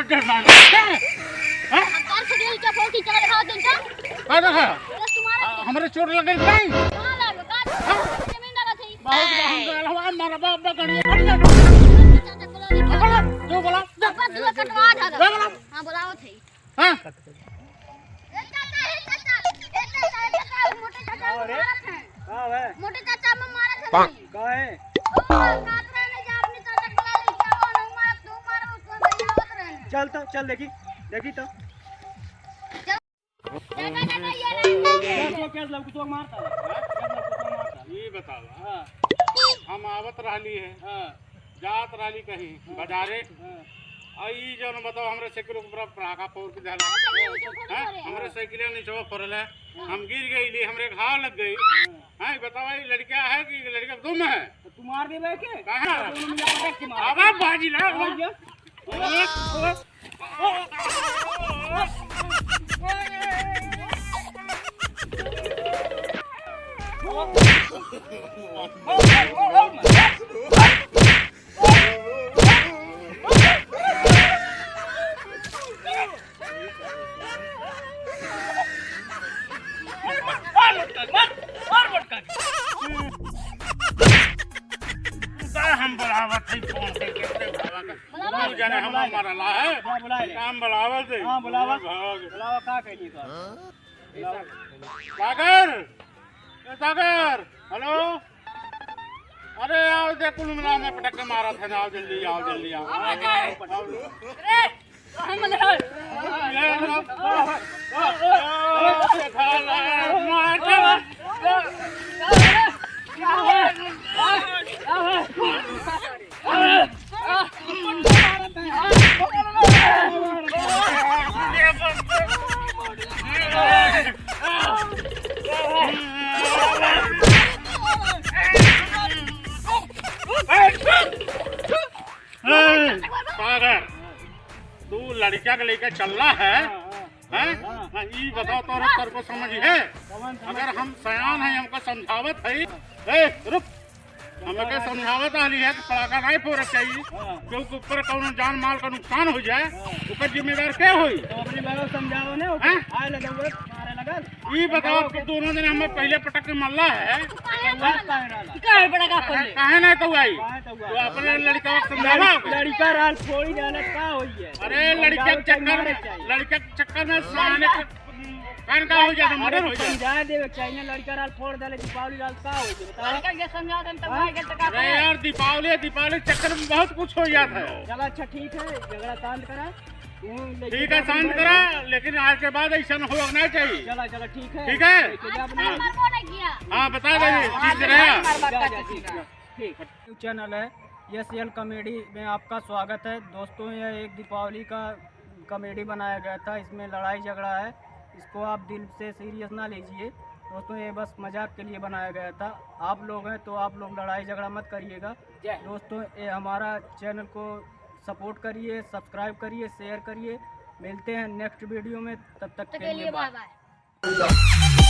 डर मान हैं कार से दिल क्या फोन की चला दिखा दिन का का देखा तुम्हारा हमरे चोट लगे नहीं कहां लागो का जमीन डाला थी बहुत गहल हवा मारा बाप गणिया जो बोला पापा दुआ कटवा था हां बुलाओ थे हां मोटे चाचा में मारा था का है कातरे ने जा अपनी चाचा बुला ली क्या वो नहीं मार तू मारो उसको भैया होत रहे चल तो चल देखी तो क्या लग तो मारता है ये बतावा हां हम आवत रहली है हां जात रहली कहीं बाजारे आई जो बताओ हमरे साइकिल ऊपर पराका फोड़ के जाला हमरे साइकिल नीचे फोड़ल है हम गिर गई हमरे घाव लग गई हां बताओ ये लड़का है कि लड़का तुम है तो तू मार देबे के कहां दोनों मिल पटक के मार आवा बाजी ना हम बुलावत है फोन पे कैसे भावा का जाने हम मरला है काम बुलावत है हां बुलावा भाग बुलावा का कहनी था सागर हेलो अरे आओ दे कुल मिला में पटक के मारा था आओ जल्दी आओ अरे हम लगा सागर तू लड़का के लेकर चल रहा है हैं ये बताओ तोरे तर को समझ है अगर हम सयान है हमको समझावत है ए रुक हमके समझावत आली है कि पड़ाका नहीं फोड़ना चाहिए क्योंकि ऊपर कौन जान माल का नुकसान हो जाए उसका जिम्मेदार क्या होई तो अपने बारे समझाओ ने आए लगे मारे लगल ये बताओ कि दोनों दिन हमें पहले पटक के मल्ला है काहे बड़ा का खोल काहे नहीं तो आई तो अपने लड़का को समझावा लड़का राल फोड़ी डालत का होई है अरे लड़के के चक्कर में साने कान का हो जाता मर्डर हो जाता समझा देवे चाहिए लड़का राल फोड़ डाले दीपावली राल का होई है बताओ लड़का ये समझा देन तब भाई के टका अरे यार दीपावली चक्कर में बहुत कुछ हो जाता है चलो अच्छा ठीक है झगड़ा शांत करा ठीक है शांत करा लेकिन आज के बाद ऐसा होना चाहिए चलो ठीक है मरबो नहीं किया हाँ बता दीजिए ठीक रहेगा ठीक चैनल है YesL कॉमेडी में आपका स्वागत है दोस्तों। यह एक दीपावली का कॉमेडी बनाया गया था, इसमें लड़ाई झगड़ा है, इसको आप दिल से सीरियस ना लीजिए दोस्तों, ये बस मजाक के लिए बनाया गया था। आप लोग हैं तो आप लोग लड़ाई झगड़ा मत करिएगा दोस्तों। ये हमारा चैनल को सपोर्ट करिए, सब्सक्राइब करिए, शेयर करिए। मिलते हैं नेक्स्ट वीडियो में, तब तक के लिए बाय बाय।